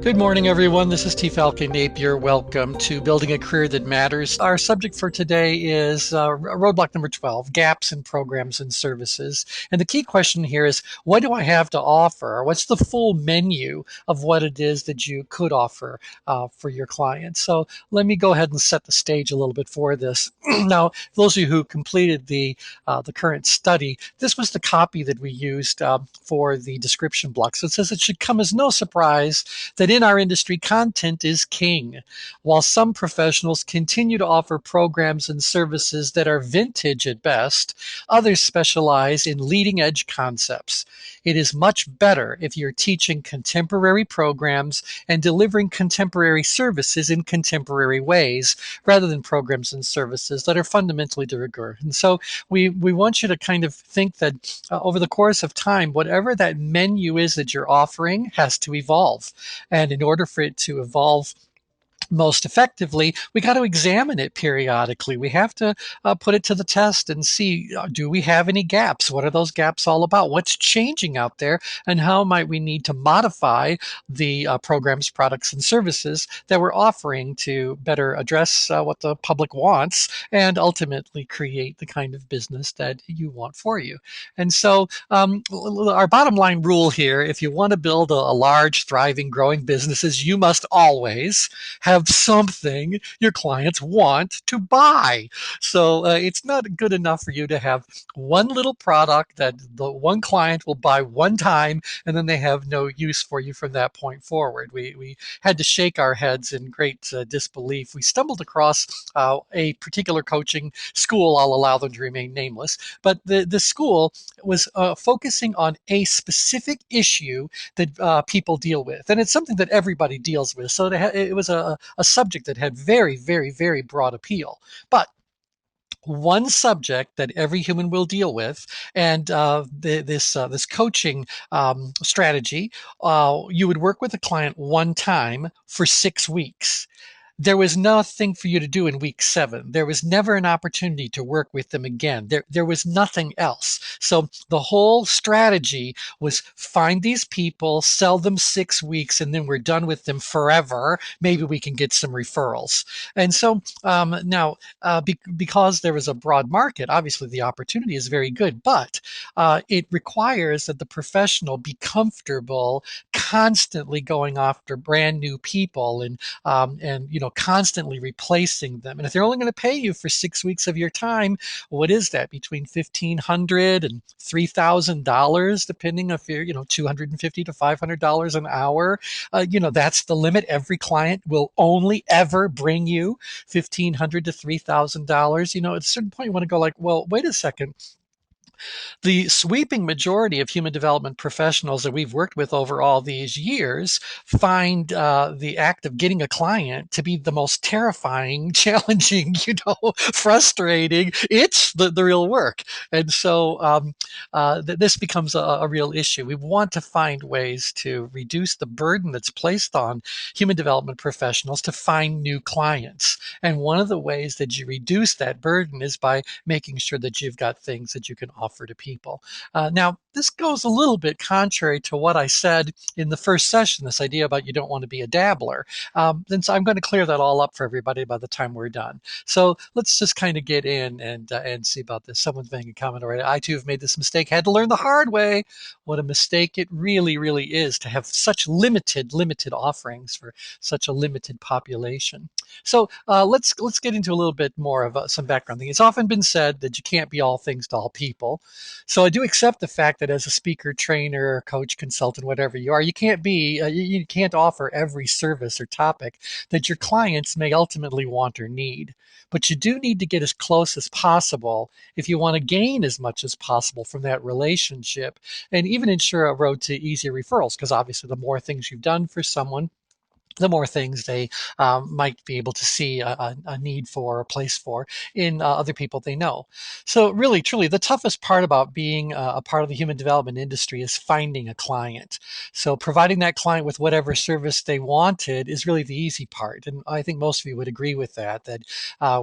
Good morning, everyone. This is T. Falcon Napier. Welcome to Building a Career That Matters. Our subject for today is roadblock number 12, gaps in programs and services. And the key question here is, what do I have to offer? What's the full menu of what it is that you could offer for your clients? So let me go ahead and set the stage a little bit for this. Now, those of you who completed the current study, this was the copy that we used for the description block. So it says it should come as no surprise that in our industry, content is king. While some professionals continue to offer programs and services that are vintage at best, others specialize in leading edge concepts. It is much better if you're teaching contemporary programs and delivering contemporary services in contemporary ways rather than programs and services that are fundamentally de rigueur. And so we want you to kind of think that over the course of time, whatever that menu is that you're offering has to evolve. And in order for it to evolve most effectively, we got to examine it periodically. We have to put it to the test and see, do we have any gaps? What are those gaps all about? What's changing out there? And how might we need to modify the programs, products, and services that we're offering to better address what the public wants and ultimately create the kind of business that you want for you? And so our bottom line rule here, if you want to build a large, thriving, growing businesses, you must always have something your clients want to buy. So it's not good enough for you to have one little product that the one client will buy one time and then they have no use for you from that point forward. We had to shake our heads in great disbelief. We stumbled across a particular coaching school. I'll allow them to remain nameless, but the school was focusing on a specific issue that people deal with. And it's something that everybody deals with. So it was a subject that had very, very, very broad appeal. But one subject that every human will deal with, and this coaching strategy, you would work with a client one time for 6 weeks. There was nothing for you to do in week 7. There was never an opportunity to work with them again. There was nothing else. So the whole strategy was find these people, sell them 6 weeks, and then we're done with them forever. Maybe we can get some referrals. And so now, because there was a broad market, obviously the opportunity is very good, but it requires that the professional be comfortable constantly going after brand new people and constantly replacing them. And if they're only going to pay you for 6 weeks of your time, what is that? Between $1,500 and $3,000, depending if you're $250 to $500 an hour. That's the limit. Every client will only ever bring you $1,500 to $3,000. At a certain point, you want to go like, well, wait a second. The sweeping majority of human development professionals that we've worked with over all these years find the act of getting a client to be the most terrifying, challenging, frustrating. It's the real work. And so this becomes a real issue. We want to find ways to reduce the burden that's placed on human development professionals to find new clients. And one of the ways that you reduce that burden is by making sure that you've got things that you can offer to people. Now, this goes a little bit contrary to what I said in the first session, this idea about you don't want to be a dabbler. And so I'm going to clear that all up for everybody by the time we're done. So let's just kind of get in and see about this. Someone's making a comment already. I too have made this mistake, had to learn the hard way. What a mistake it really, really is to have such limited offerings for such a limited population. So let's get into a little bit more of some background thing. It's often been said that you can't be all things to all people. So I do accept the fact that as a speaker, trainer, coach, consultant, whatever you are, you can't offer every service or topic that your clients may ultimately want or need. But you do need to get as close as possible if you want to gain as much as possible from that relationship and even ensure a road to easier referrals, because obviously the more things you've done for someone, the more things they might be able to see a need for, a place for in other people they know. So, really, truly, the toughest part about being a part of the human development industry is finding a client. So, providing that client with whatever service they wanted is really the easy part. And I think most of you would agree with that, that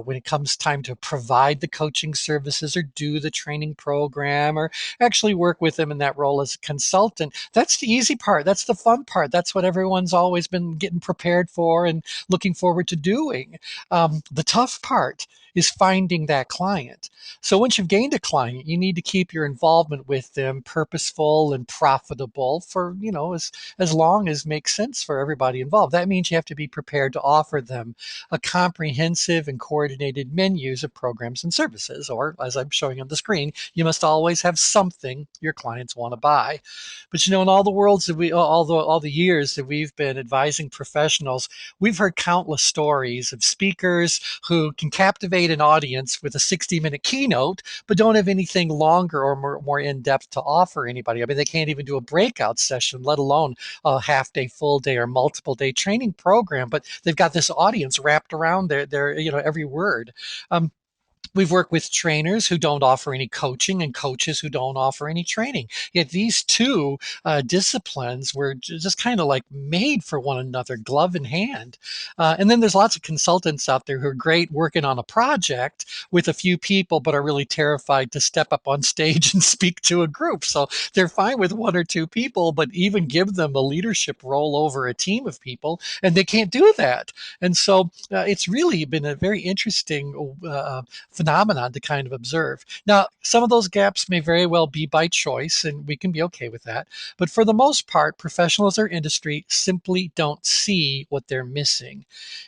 when it comes time to provide the coaching services or do the training program or actually work with them in that role as a consultant, that's the easy part. That's the fun part. That's what everyone's always been getting prepared for and looking forward to doing. The tough part is finding that client. So once you've gained a client, you need to keep your involvement with them purposeful and profitable for, as long as makes sense for everybody involved. That means you have to be prepared to offer them a comprehensive and coordinated menus of programs and services, or as I'm showing on the screen, you must always have something your clients want to buy. But in all the worlds that all the years that we've been advising professionals, we've heard countless stories of speakers who can captivate an audience with a 60-minute keynote, but don't have anything longer or more in depth to offer anybody. I mean, they can't even do a breakout session, let alone a half day, full day, or multiple day training program. But they've got this audience wrapped around their every word. Um, We've worked with trainers who don't offer any coaching and coaches who don't offer any training. Yet these two disciplines were just kind of like made for one another, glove in hand. And then there's lots of consultants out there who are great working on a project with a few people, but are really terrified to step up on stage and speak to a group. So they're fine with one or two people, but even give them a leadership role over a team of people, and they can't do that. And so it's really been a very interesting phenomenon to kind of observe. Now, some of those gaps may very well be by choice, and we can be okay with that. But for the most part, professionals or industry simply don't see what they're missing.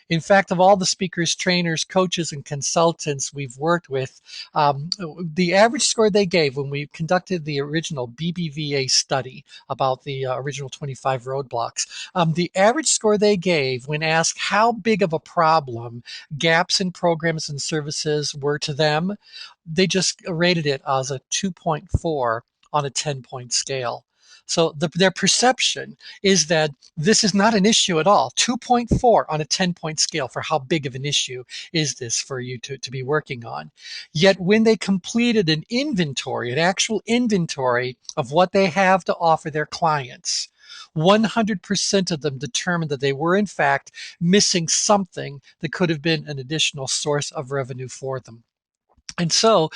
In fact, of all the speakers, trainers, coaches, and consultants we've worked with, the average score they gave when we conducted the original BBVA study about the original 25 roadblocks, the average score they gave when asked how big of a problem gaps in programs and services were to them, they just rated it as a 2.4 on a 10-point scale. So their perception is that this is not an issue at all. 2.4 on a 10-point scale for how big of an issue is this for you to be working on. Yet when they completed an inventory, an actual inventory of what they have to offer their clients, 100% of them determined that they were in fact missing something that could have been an additional source of revenue for them. And so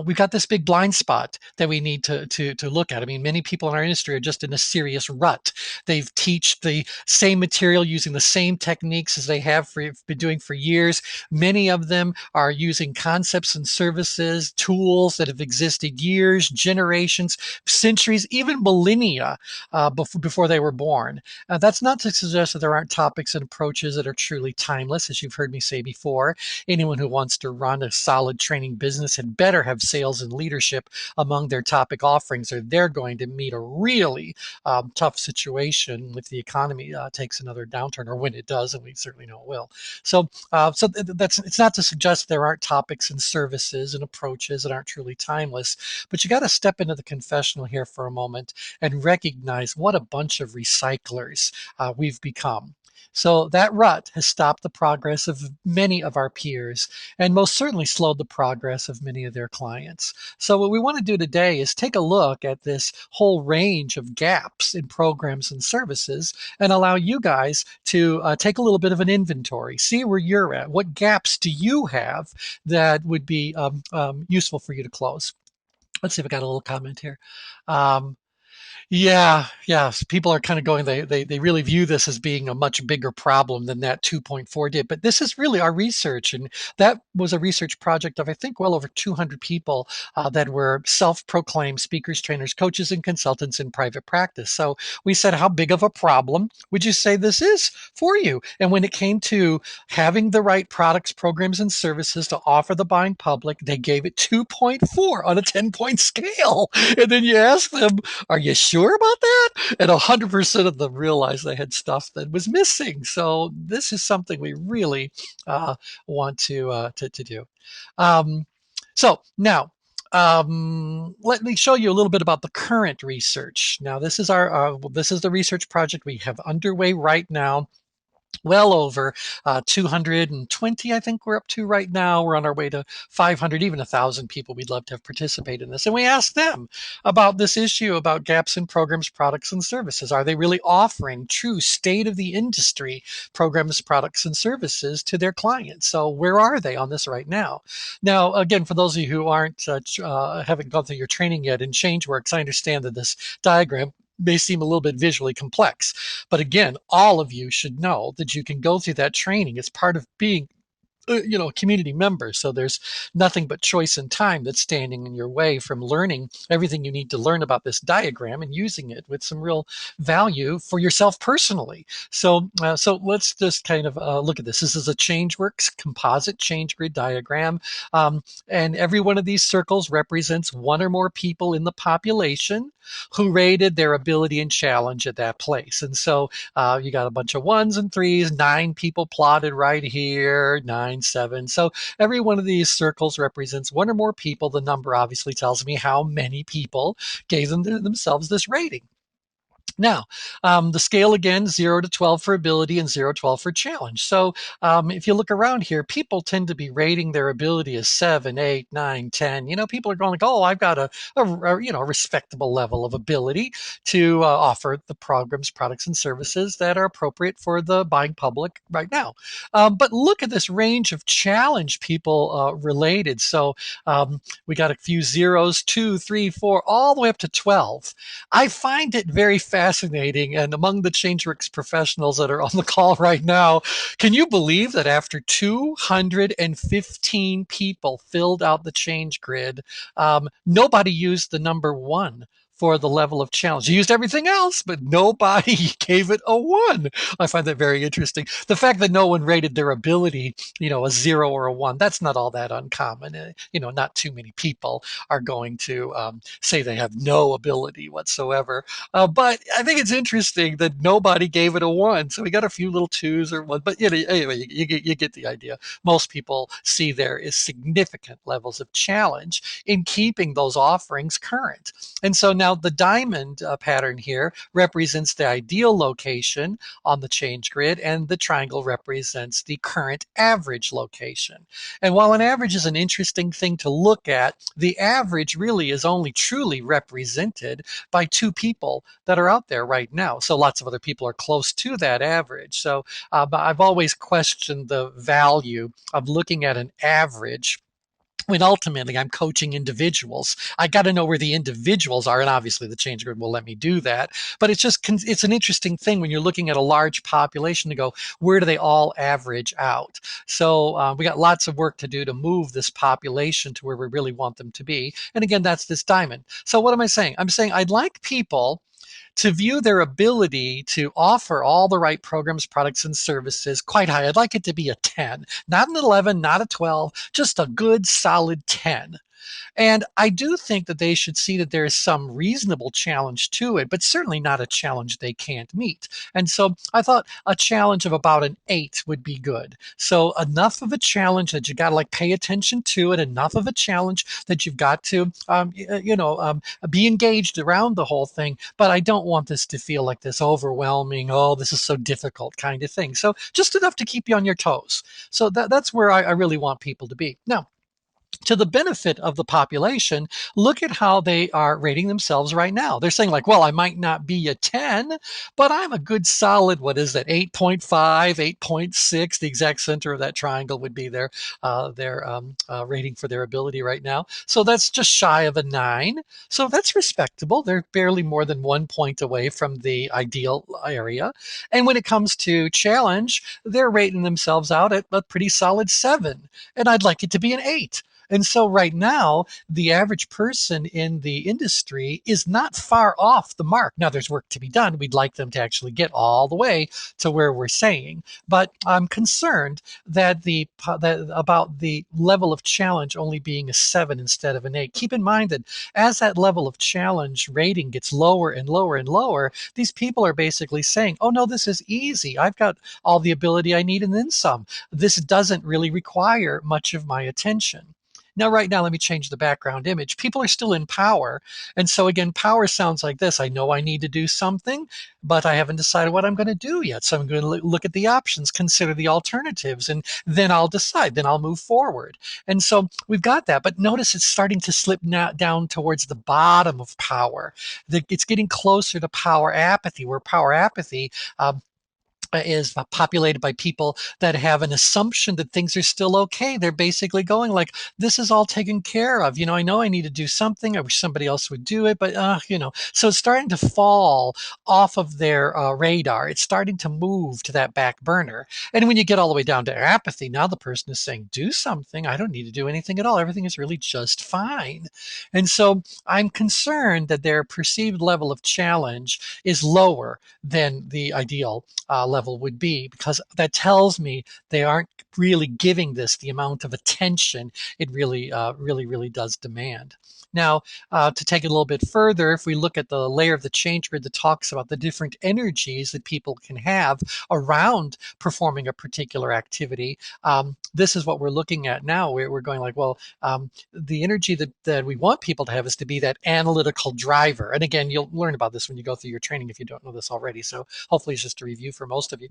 we've got this big blind spot that we need to look at. I mean, many people in our industry are just in a serious rut. They've taught the same material using the same techniques as they have been doing for years. Many of them are using concepts and services, tools that have existed years, generations, centuries, even millennia before they were born. That's not to suggest that there aren't topics and approaches that are truly timeless, as you've heard me say before. Anyone who wants to run a solid training business had better have sales and leadership among their topic offerings, or they're going to meet a really tough situation if the economy takes another downturn, or when it does, and we certainly know it will. So that's it's not to suggest there aren't topics and services and approaches that aren't truly timeless, but you got to step into the confessional here for a moment and recognize what a bunch of recyclers we've become. So that rut has stopped the progress of many of our peers and most certainly slowed the progress of many of their clients. So what we want to do today is take a look at this whole range of gaps in programs and services and allow you guys to take a little bit of an inventory, see where you're at. What gaps do you have that would be useful for you to close? Let's see if I got a little comment here. Um, yeah, yes. People are kind of going, they really view this as being a much bigger problem than that 2.4 did. But this is really our research. And that was a research project of, I think, well over 200 people that were self proclaimed speakers, trainers, coaches, and consultants in private practice. So we said, how big of a problem would you say this is for you? And when it came to having the right products, programs, and services to offer the buying public, they gave it 2.4 on a 10-point scale. And then you ask them, are you sure about that? And 100% of them realized they had stuff that was missing. So this is something we really want to do. Um, so now, let me show you a little bit about the current research. Now, this is the research project we have underway right now. well over 220, I think we're up to right now. We're on our way to 500, even 1,000 people we'd love to have participated in this. And we asked them about this issue about gaps in programs, products, and services. Are they really offering true state of the industry programs, products, and services to their clients? So where are they on this right now? Now, again, for those of you who aren't haven't gone through your training yet in ChangeWorks, I understand that this diagram may seem a little bit visually complex. But again, all of you should know that you can go through that training. It's part of being a community member. So there's nothing but choice and time that's standing in your way from learning everything you need to learn about this diagram and using it with some real value for yourself personally. So let's just kind of look at this. This is a ChangeWorks composite change grid diagram. And every one of these circles represents one or more people in the population who rated their ability and challenge at that place. And so you got a bunch of ones and threes, 9 people plotted right here, 9, 7. So every one of these circles represents one or more people. The number obviously tells me how many people gave themselves this rating. Now, the scale again, 0 to 12 for ability and 0 to 12 for challenge. So if you look around here, people tend to be rating their ability as 7, 8, 9, 10. People are going like, oh, I've got a respectable level of ability to offer the programs, products, and services that are appropriate for the buying public right now. But look at this range of challenge people related. So we got a few zeros, 2, 3, 4, all the way up to 12. I find it very fascinating. And among the ChangeWorks professionals that are on the call right now, can you believe that after 215 people filled out the change grid, nobody used the number 1 for the level of challenge? You used everything else, but nobody gave it a 1. I find that very interesting. The fact that no one rated their ability, a 0 or a 1, that's not all that uncommon. Not too many people are going to say they have no ability whatsoever. But I think it's interesting that nobody gave it a 1. So we got a few little 2s or 1. But anyway, you get the idea. Most people see there is significant levels of challenge in keeping those offerings current. And so now the diamond pattern here represents the ideal location on the change grid, and the triangle represents the current average location. And while an average is an interesting thing to look at, the average really is only truly represented by 2 people that are out there right now. So lots of other people are close to that average. So I've always questioned the value of looking at an average when ultimately I'm coaching individuals. I got to know where the individuals are, and obviously the change grid will let me do that. But it's an interesting thing when you're looking at a large population to go, where do they all average out? So we got lots of work to do to move this population to where we really want them to be. And again, that's this diamond. So what am I saying? I'm saying I'd like people to view their ability to offer all the right programs, products, and services quite high. I'd like it to be a 10, not an 11, not a 12, just a good solid 10. And I do think that they should see that there is some reasonable challenge to it, but certainly not a challenge they can't meet. And so I thought a challenge of about an 8 would be good. So enough of a challenge that you got to like pay attention to it, enough of a challenge that you've got to, be engaged around the whole thing. But I don't want this to feel like this overwhelming, oh, this is so difficult kind of thing. So just enough to keep you on your toes. So that's where I really want people to be. Now, to the benefit of the population, look at how they are rating themselves right now. They're saying like, well, I might not be a 10, but I'm a good solid, what is that, 8.5, 8.6. The exact center of that triangle would be their rating for their ability right now. So that's just shy of a 9. So that's respectable. They're barely more than 1 point away from the ideal area. And when it comes to challenge, they're rating themselves out at a pretty solid 7. And I'd like it to be an 8. And so right now, the average person in the industry is not far off the mark. Now, there's work to be done. We'd like them to actually get all the way to where we're saying. But I'm concerned that about the level of challenge only being a 7 instead of an 8. Keep in mind that as that level of challenge rating gets lower and lower and lower, these people are basically saying, oh, no, this is easy. I've got all the ability I need and then some. This doesn't really require much of my attention. Now, right now, let me change the background image. People are still in power. And so, again, power sounds like this. I know I need to do something, but I haven't decided what I'm going to do yet. So I'm going to look at the options, consider the alternatives, and then I'll decide. Then I'll move forward. And so we've got that. But notice it's starting to slip down towards the bottom of power. It's getting closer to power apathy, where power apathy is populated by people that have an assumption that things are still okay. They're basically going like, this is all taken care of. I know I need to do something. I wish somebody else would do it, but so it's starting to fall off of their radar. It's starting to move to that back burner. And when you get all the way down to apathy, now the person is saying, do something. I don't need to do anything at all. Everything is really just fine. And so I'm concerned that their perceived level of challenge is lower than the ideal level would be, because that tells me they aren't really giving this the amount of attention it really does demand. Now, to take it a little bit further, if we look at the layer of the change grid that talks about the different energies that people can have around performing a particular activity, this is what we're looking at now. We're going like, well, the energy that we want people to have is to be that analytical driver. And again, you'll learn about this when you go through your training if you don't know this already. So hopefully it's just a review for most of you.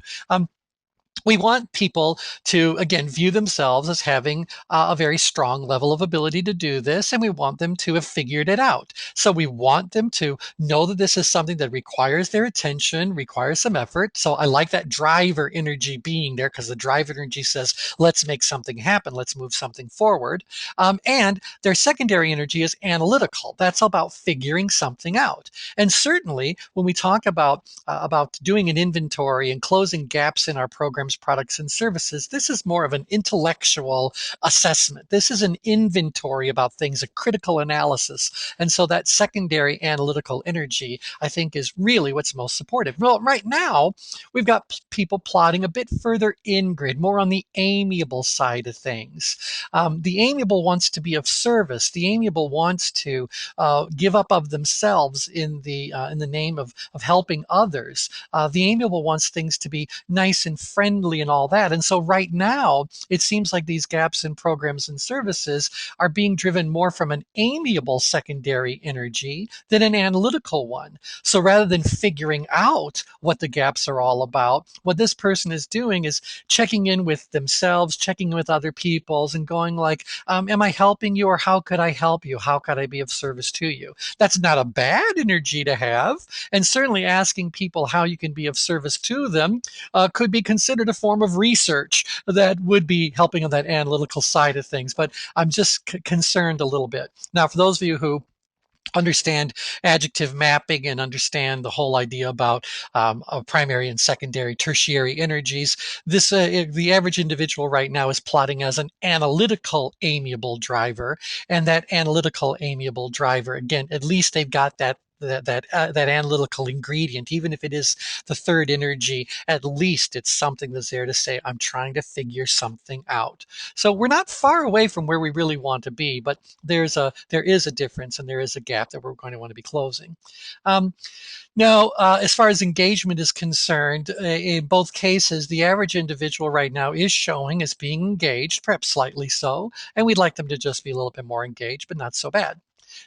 We want people to, again, view themselves as having a very strong level of ability to do this, and we want them to have figured it out. So we want them to know that this is something that requires their attention, requires some effort. So I like that driver energy being there, because the driver energy says, let's make something happen, let's move something forward. And their secondary energy is analytical. That's about figuring something out. And certainly when we talk about doing an inventory and closing gaps in our programs, products, and services, this is more of an intellectual assessment. This is an inventory about things, a critical analysis. And so that secondary analytical energy, I think, is really what's most supportive. Well, right now, we've got people plotting a bit further in grid, more on the amiable side of things. The amiable wants to be of service. The amiable wants to give up of themselves in the name of helping others. The amiable wants things to be nice and friendly and all that. And so right now, it seems like these gaps in programs and services are being driven more from an amiable secondary energy than an analytical one. So rather than figuring out what the gaps are all about, what this person is doing is checking in with themselves, checking in with other people's, and going like, am I helping you, or how could I help you? How could I be of service to you? That's not a bad energy to have. And certainly asking people how you can be of service to them could be considered a form of research that would be helping on that analytical side of things. But I'm just concerned a little bit. Now, for those of you who understand adjective mapping and understand the whole idea about primary and secondary, tertiary energies. The average individual right now is plotting as an analytical amiable driver, and that analytical amiable driver, again, at least they've got that analytical ingredient, even if it is the third energy, at least it's something that's there to say, I'm trying to figure something out. So we're not far away from where we really want to be, but there is a difference, and there is a gap that we're going to want to be closing. Now, as far as engagement is concerned, in both cases, the average individual right now is showing as being engaged, perhaps slightly so, and we'd like them to just be a little bit more engaged, but not so bad.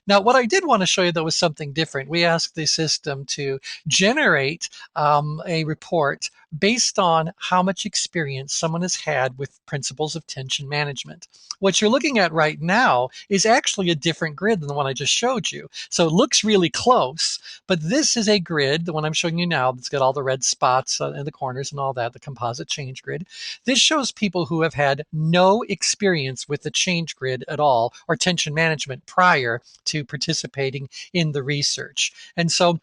Now, what I did want to show you, though, was something different. We asked the system to generate a report based on how much experience someone has had with principles of tension management. What you're looking at right now is actually a different grid than the one I just showed you. So it looks really close, but this is a grid, the one I'm showing you now, that's got all the red spots in the corners and all that, the composite change grid. This shows people who have had no experience with the change grid at all, or tension management, prior to participating in the research. And so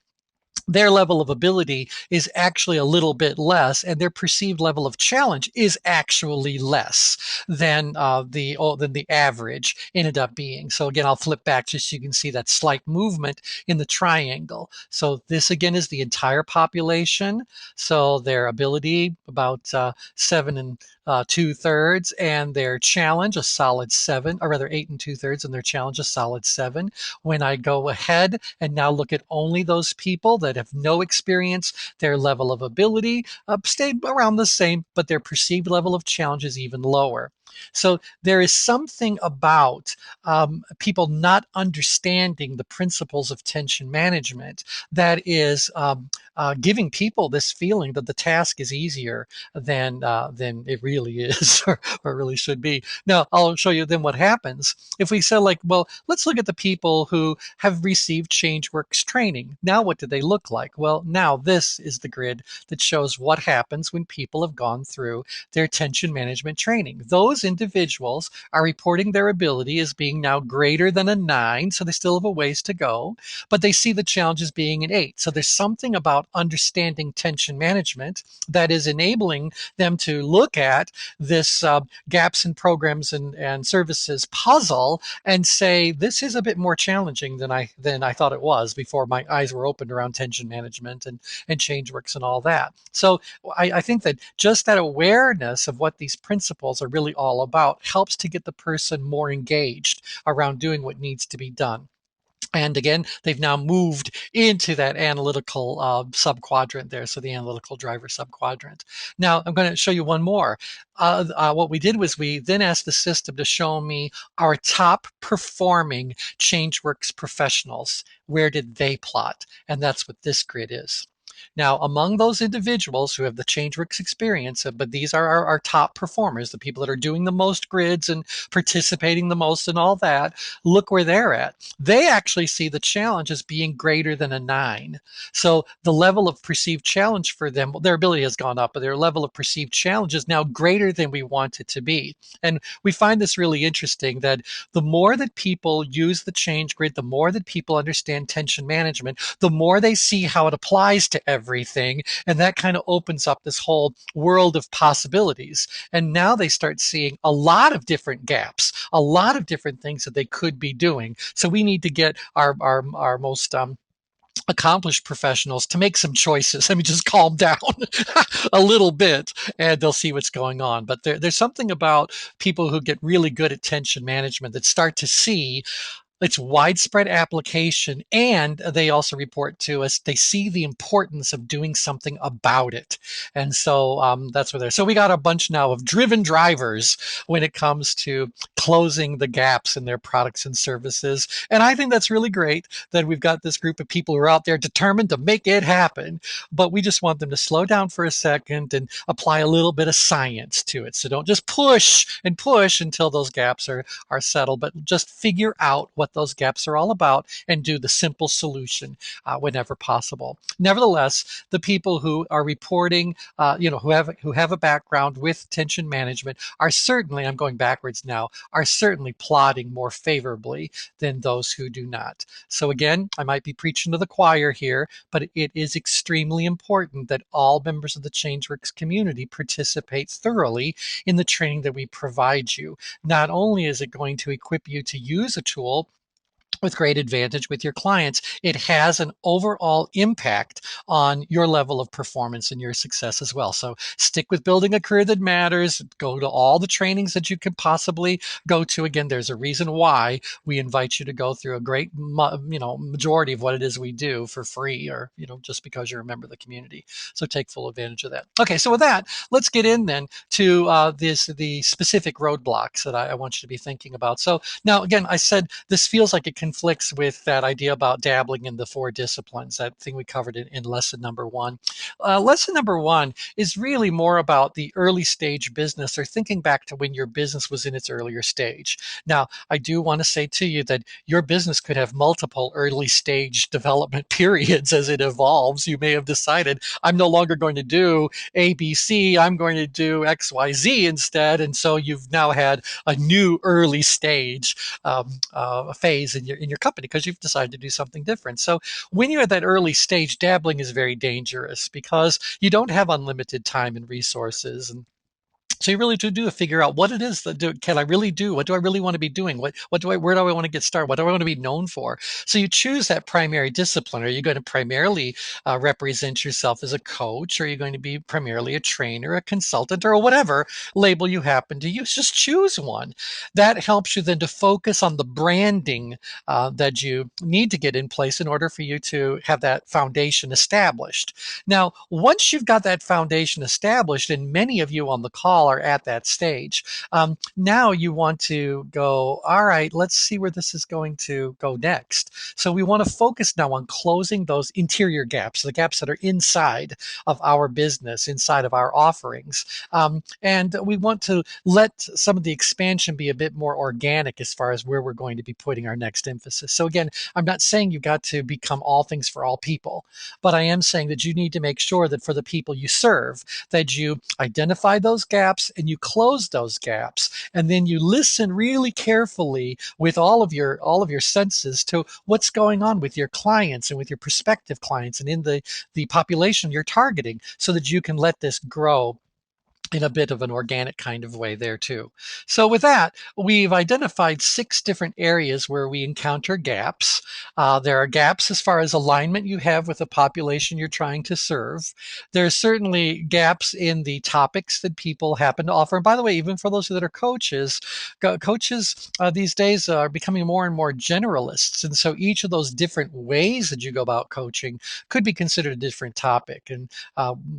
their level of ability is actually a little bit less, and their perceived level of challenge is actually less than the average ended up being. So again, I'll flip back just so you can see that slight movement in the triangle. So this again is the entire population. So their ability about 7 2/3, and their challenge a solid 7, or rather 8 2/3, and their challenge a solid 7. When I go ahead and now look at only those people that have no experience, their level of ability stayed around the same, but their perceived level of challenge is even lower. So there is something about people not understanding the principles of tension management that is giving people this feeling that the task is easier than it really is, or really should be. Now, I'll show you then what happens if we say, like, well, let's look at the people who have received ChangeWorks training. Now, what do they look like? Well, now this is the grid that shows what happens when people have gone through their tension management training. Those individuals are reporting their ability as being now greater than a 9, so they still have a ways to go, but they see the challenge as being an 8. So there's something about understanding tension management that is enabling them to look at this gaps in programs and services puzzle and say, this is a bit more challenging than I thought it was before my eyes were opened around tension management and ChangeWorks and all that. So I think that just that awareness of what these principles are really all about helps to get the person more engaged around doing what needs to be done. And again, they've now moved into that analytical subquadrant there, so the analytical driver subquadrant. Now, I'm going to show you one more. What we did was we then asked the system to show me our top performing ChangeWorks professionals. Where did they plot? And that's what this grid is. Now, among those individuals who have the ChangeWorks experience, but these are our top performers, the people that are doing the most grids and participating the most and all that, look where they're at. They actually see the challenge as being greater than a 9. So the level of perceived challenge for them, well, their ability has gone up, but their level of perceived challenge is now greater than we want it to be. And we find this really interesting that the more that people use the change grid, the more that people understand tension management, the more they see how it applies to everything. And that kind of opens up this whole world of possibilities. And now they start seeing a lot of different gaps, a lot of different things that they could be doing. So we need to get our most accomplished professionals to make some choices. I mean, just calm down a little bit and they'll see what's going on. But there's something about people who get really good at tension management that start to see its widespread application, and they also report to us they see the importance of doing something about it. And so that's where they're. So we got a bunch now of driven drivers when it comes to closing the gaps in their products and services. And I think that's really great that we've got this group of people who are out there determined to make it happen. But we just want them to slow down for a second and apply a little bit of science to it. So don't just push and push until those gaps are settled, but just figure out what those gaps are all about and do the simple solution whenever possible. Nevertheless, the people who are reporting, who have a background with tension management are certainly, I'm going backwards now, are certainly plotting more favorably than those who do not. So again, I might be preaching to the choir here, but it is extremely important that all members of the ChangeWorks community participate thoroughly in the training that we provide you. Not only is it going to equip you to use a tool with great advantage with your clients, it has an overall impact on your level of performance and your success as well. So stick with building a career that matters. Go to all the trainings that you could possibly go to. Again, there's a reason why we invite you to go through a great, majority of what it is we do for free, or, just because you're a member of the community. So take full advantage of that. Okay, so with that, let's get in then to the specific roadblocks that I want you to be thinking about. So now, again, I said this feels like it conflicts with that idea about dabbling in the 4 disciplines, that thing we covered in lesson number 1. Lesson number 1 is really more about the early stage business, or thinking back to when your business was in its earlier stage. Now, I do want to say to you that your business could have multiple early stage development periods as it evolves. You may have decided, I'm no longer going to do ABC, I'm going to do XYZ instead. And so you've now had a new early stage phase in your company because you've decided to do something different. So when you're at that early stage, dabbling is very dangerous because you don't have unlimited time and resources. And so you really do figure out what it is that can I really do? What do I really want to be doing? Where do I want to get started? What do I want to be known for? So you choose that primary discipline. Are you going to primarily represent yourself as a coach? Or are you going to be primarily a trainer, a consultant, or whatever label you happen to use? Just choose one. That helps you then to focus on the branding that you need to get in place in order for you to have that foundation established. Now, once you've got that foundation established, and many of you on the call are at that stage. Now you want to go, all right, let's see where this is going to go next. So we want to focus now on closing those interior gaps, the gaps that are inside of our business, inside of our offerings. And we want to let some of the expansion be a bit more organic as far as where we're going to be putting our next emphasis. So again, I'm not saying you've got to become all things for all people, but I am saying that you need to make sure that for the people you serve, that you identify those gaps and you close those gaps, and then you listen really carefully with all of your senses to what's going on with your clients and with your prospective clients and in the population you're targeting, so that you can let this grow in a bit of an organic kind of way there too. So with that, we've identified 6 different areas where we encounter gaps. There are gaps as far as alignment you have with the population you're trying to serve. There are certainly gaps in the topics that people happen to offer. And by the way, even for those that are coaches, coaches these days are becoming more and more generalists. And so each of those different ways that you go about coaching could be considered a different topic. And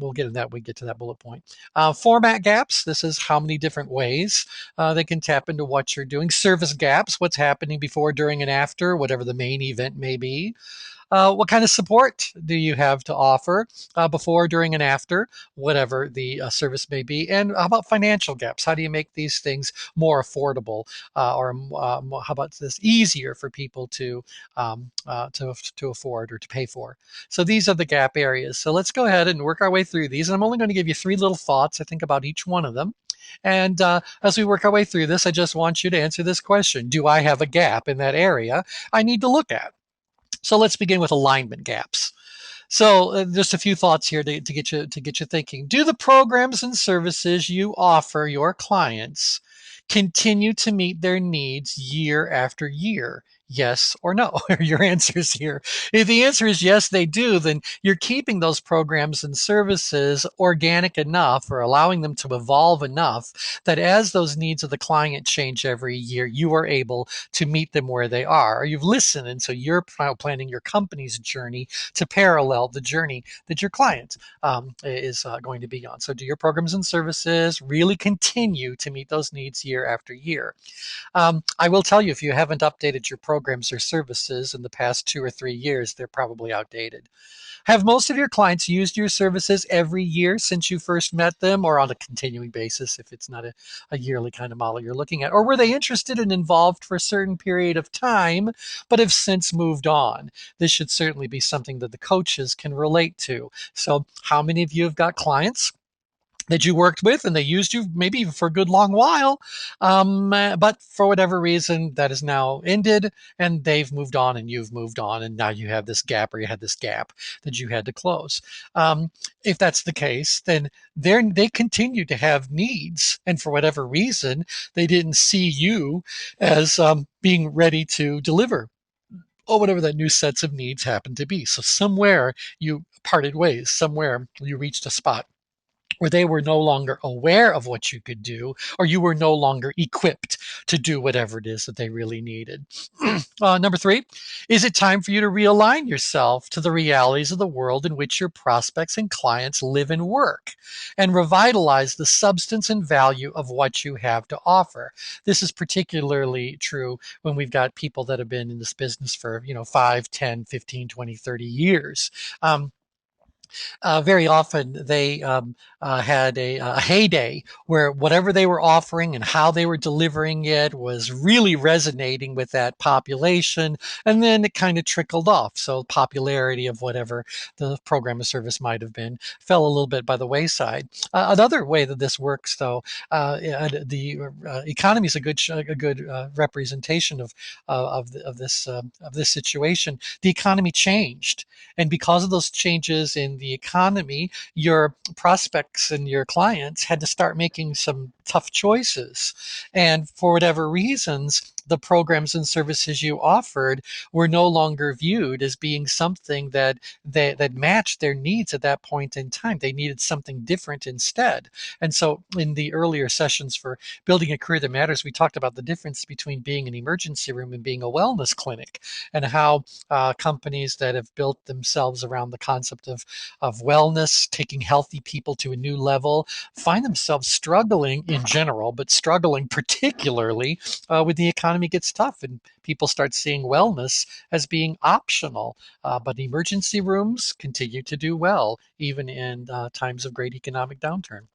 we'll get into that when we get to that bullet point. Format gaps, this is how many different ways they can tap into what you're doing. Service gaps, what's happening before, during, and after, whatever the main event may be. What kind of support do you have to offer before, during, and after, whatever the service may be? And how about financial gaps? How do you make these things more affordable, or how about this easier for people to afford or to pay for? So these are the gap areas. So let's go ahead and work our way through these. And I'm only going to give you 3 little thoughts, I think, about each one of them. And as we work our way through this, I just want you to answer this question: do I have a gap in that area I need to look at? So let's begin with alignment gaps. So just a few thoughts here to get you thinking. Do the programs and services you offer your clients continue to meet their needs year after year? Yes or no are your answers here. If the answer is yes, they do, then you're keeping those programs and services organic enough, or allowing them to evolve enough, that as those needs of the client change every year, you are able to meet them where they are. Or you've listened, and so you're planning your company's journey to parallel the journey that your client is going to be on. So do your programs and services really continue to meet those needs year after year? I will tell you, if you haven't updated your programs or services in the past 2 or 3 years, they're probably outdated. Have most of your clients used your services every year since you first met them, or on a continuing basis if it's not a yearly kind of model you're looking at? Or were they interested and involved for a certain period of time, but have since moved on? This should certainly be something that the coaches can relate to. So how many of you have got clients that you worked with and they used you maybe for a good long while, but for whatever reason that is now ended, and they've moved on and you've moved on, and now you have this gap, or you had this gap that you had to close? If that's the case, then they continue to have needs, and for whatever reason they didn't see you as being ready to deliver, or whatever that new sets of needs happen to be. So somewhere you parted ways, somewhere you reached a spot where they were no longer aware of what you could do, or you were no longer equipped to do whatever it is that they really needed. Number 3, is it time for you to realign yourself to the realities of the world in which your prospects and clients live and work, and revitalize the substance and value of what you have to offer? This is particularly true when we've got people that have been in this business for 5, 10, 15, 20, 30 years. Very often they had a heyday where whatever they were offering and how they were delivering it was really resonating with that population, and then it kind of trickled off. So popularity of whatever the program or service might have been fell a little bit by the wayside. Another way that this works, though, the economy is a good representation of this situation. The economy changed, and because of those changes in the economy, your prospects and your clients had to start making some tough choices. And for whatever reasons, the programs and services you offered were no longer viewed as being something that matched their needs at that point in time. They needed something different instead. And so in the earlier sessions for building a career that matters, we talked about the difference between being an emergency room and being a wellness clinic, and how companies that have built themselves around the concept of wellness, taking healthy people to a new level, find themselves struggling in general, but struggling particularly when the economy gets tough and people start seeing wellness as being optional. But emergency rooms continue to do well, even in times of great economic downturn.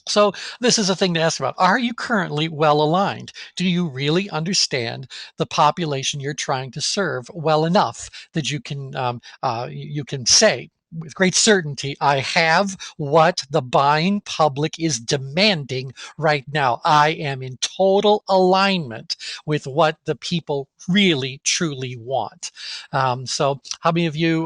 So, this is a thing to ask about. Are you currently well aligned? Do you really understand the population you're trying to serve well enough that you can say with great certainty, I have what the buying public is demanding right now. I am in total alignment with what the people really truly want. So, how many of you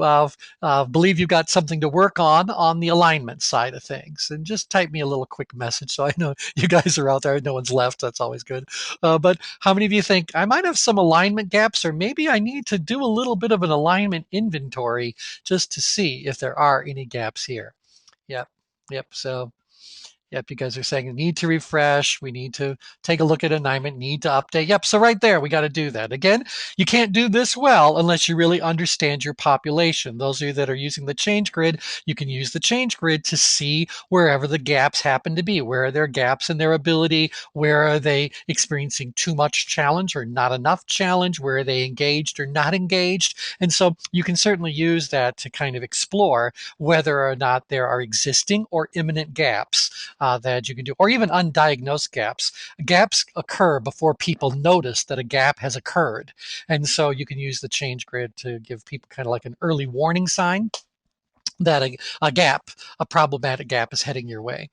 believe you got something to work on the alignment side of things? And just type me a little quick message so I know you guys are out there. No one's left. That's always good. But how many of you think I might have some alignment gaps, or maybe I need to do a little bit of an alignment inventory just to see if there are any gaps here? Yep. Yep. So yep, you guys are saying need to refresh. We need to take a look at alignment, need to update. Yep, so right there, we got to do that. Again, you can't do this well unless you really understand your population. Those of you that are using the change grid, you can use the change grid to see wherever the gaps happen to be. Where are there gaps in their ability? Where are they experiencing too much challenge or not enough challenge? Where are they engaged or not engaged? And so you can certainly use that to kind of explore whether or not there are existing or imminent gaps that you can do, or even undiagnosed gaps. Gaps occur before people notice that a gap has occurred. And so you can use the change grid to give people kind of like an early warning sign that a problematic gap is heading your way.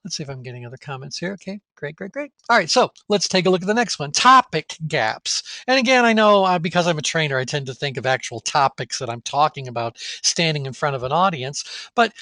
Let's see if I'm getting other comments here. Okay, great, great, great. All right, so let's take a look at the next one, topic gaps. And again, I know because I'm a trainer, I tend to think of actual topics that I'm talking about standing in front of an audience. But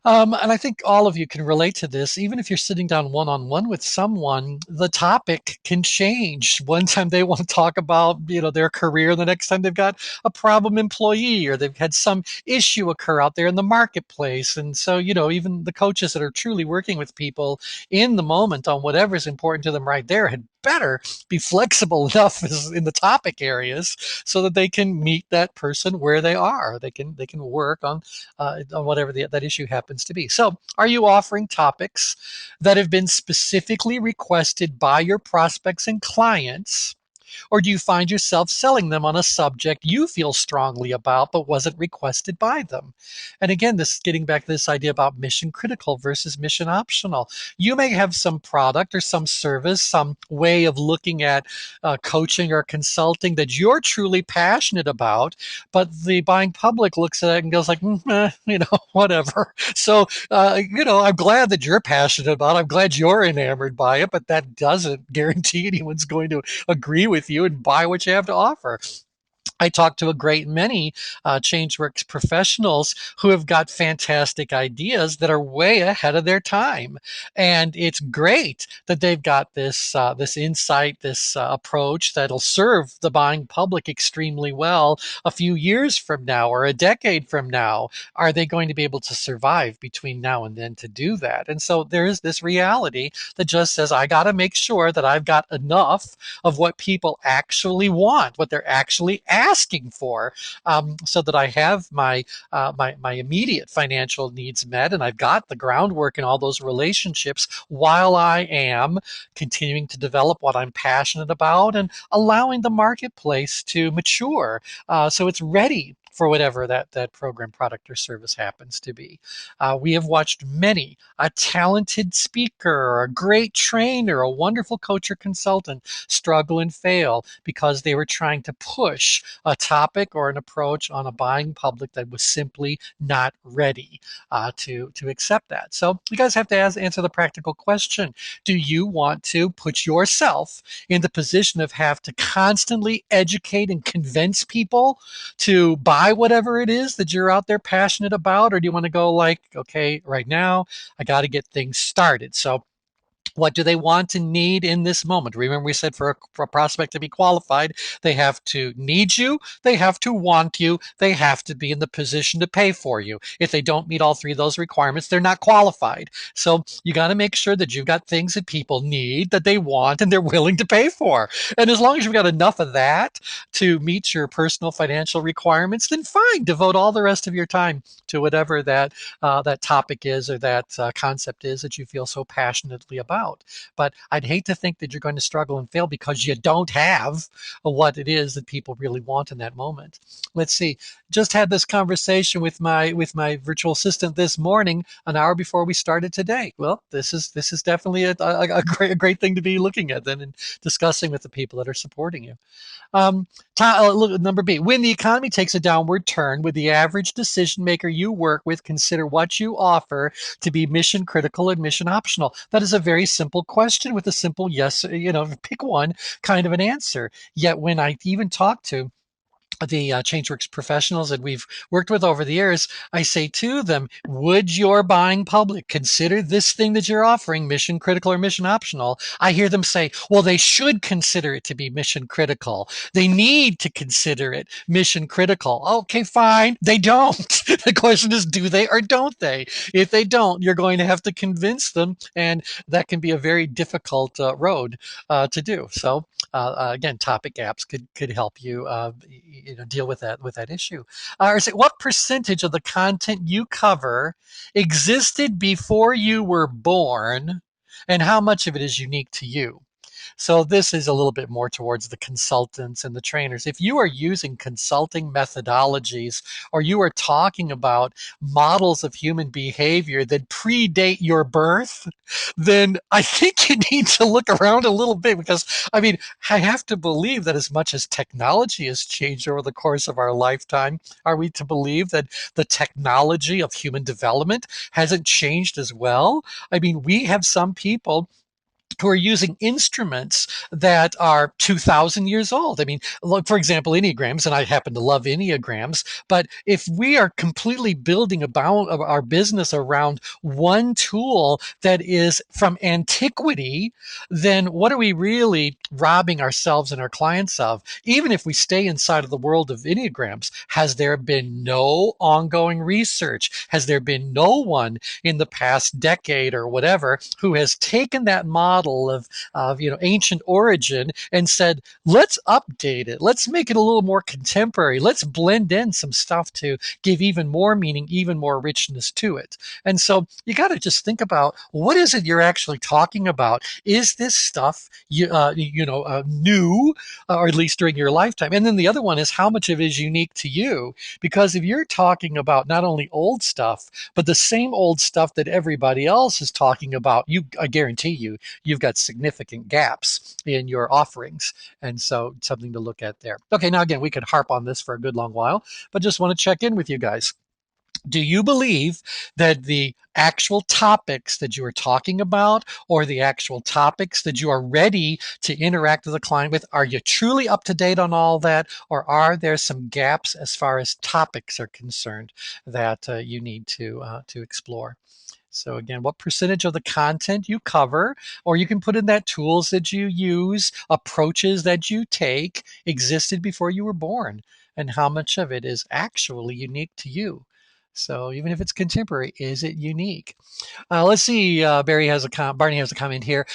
and I think all of you can relate to this. Even if you're sitting down one on one with someone, the topic can change. One time they want to talk about, their career. The next time they've got a problem employee, or they've had some issue occur out there in the marketplace. And so, even the coaches that are truly working with people in the moment on whatever is important to them right there had better be flexible enough in the topic areas so that they can meet that person where they are. They can work on whatever that issue happens to be. So, are you offering topics that have been specifically requested by your prospects and clients? Or do you find yourself selling them on a subject you feel strongly about but wasn't requested by them? And again, this is getting back to this idea about mission critical versus mission optional. You may have some product or some service, some way of looking at coaching or consulting that you're truly passionate about, but the buying public looks at it and goes like, whatever. So, I'm glad that you're passionate about it. I'm glad you're enamored by it, but that doesn't guarantee anyone's going to agree with you and buy what you have to offer. I talked to a great many ChangeWorks professionals who have got fantastic ideas that are way ahead of their time, and it's great that they've got this insight, this approach that'll serve the buying public extremely well a few years from now or a decade from now. Are they going to be able to survive between now and then to do that? And so there is this reality that just says I got to make sure that I've got enough of what people actually want, what they're actually asking for, so that I have my immediate financial needs met, and I've got the groundwork and all those relationships while I am continuing to develop what I'm passionate about and allowing the marketplace to mature, so it's ready for whatever that program, product, or service happens to be. We have watched many, a talented speaker, a great trainer, a wonderful coach or consultant struggle and fail because they were trying to push a topic or an approach on a buying public that was simply not ready to accept that. So you guys have to answer the practical question. Do you want to put yourself in the position of have to constantly educate and convince people to buy whatever it is that you're out there passionate about? Or do you want to go like, okay, right now, I got to get things started. So What do they want and need in this moment? Remember, we said for a prospect to be qualified, they have to need you, they have to want you, they have to be in the position to pay for you. If they don't meet all three of those requirements, they're not qualified. So you got to make sure that you've got things that people need, that they want, and they're willing to pay for. And as long as you've got enough of that to meet your personal financial requirements, then fine, devote all the rest of your time to whatever that topic is or that concept is that you feel so passionately about. But I'd hate to think that you're going to struggle and fail because you don't have what it is that people really want in that moment. Let's see. Just had this conversation with my virtual assistant this morning, an hour before we started today. Well, this is definitely a great thing to be looking at then and discussing with the people that are supporting you. Number B, when the economy takes a downward turn, would the average decision maker you work with consider what you offer to be mission critical and mission optional? That is a very simple question with a simple yes, pick one kind of an answer. Yet when I even talk to the ChangeWorks professionals that we've worked with over the years, I say to them, would your buying public consider this thing that you're offering mission critical or mission optional? I hear them say, well, they should consider it to be mission critical. They need to consider it mission critical. Okay, fine. They don't. The question is, do they or don't they? If they don't, you're going to have to convince them, and that can be a very difficult road to do. So again, topic gaps could help you deal with that issue. Or is it what percentage of the content you cover existed before you were born, and how much of it is unique to you? So this is a little bit more towards the consultants and the trainers. If you are using consulting methodologies or you are talking about models of human behavior that predate your birth, then I think you need to look around a little bit because, I mean, I have to believe that as much as technology has changed over the course of our lifetime, are we to believe that the technology of human development hasn't changed as well? I mean, we have some people who are using instruments that are 2,000 years old. I mean, look, for example, Enneagrams, and I happen to love Enneagrams, but if we are completely building about our business around one tool that is from antiquity, then what are we really robbing ourselves and our clients of? Even if we stay inside of the world of Enneagrams, has there been no ongoing research? Has there been no one in the past decade or whatever who has taken that model of ancient origin and said, let's update it, let's make it a little more contemporary, let's blend in some stuff to give even more meaning, even more richness to it? And so you got to just think about, what is it you're actually talking about? Is this stuff new, or at least during your lifetime? And then the other one is, how much of it is unique to you? Because if you're talking about not only old stuff but the same old stuff that everybody else is talking about, I guarantee you've got significant gaps in your offerings. And so something to look at there. Okay, now again, we could harp on this for a good long while, but just want to check in with you guys. Do you believe that the actual topics that you are talking about, or the actual topics that you are ready to interact with the client with, are you truly up to date on all that, or are there some gaps as far as topics are concerned that you need to explore? So again, what percentage of the content you cover, or you can put in that tools that you use, approaches that you take, existed before you were born, and how much of it is actually unique to you? So even if it's contemporary, is it unique? Let's see. Barney has a comment here.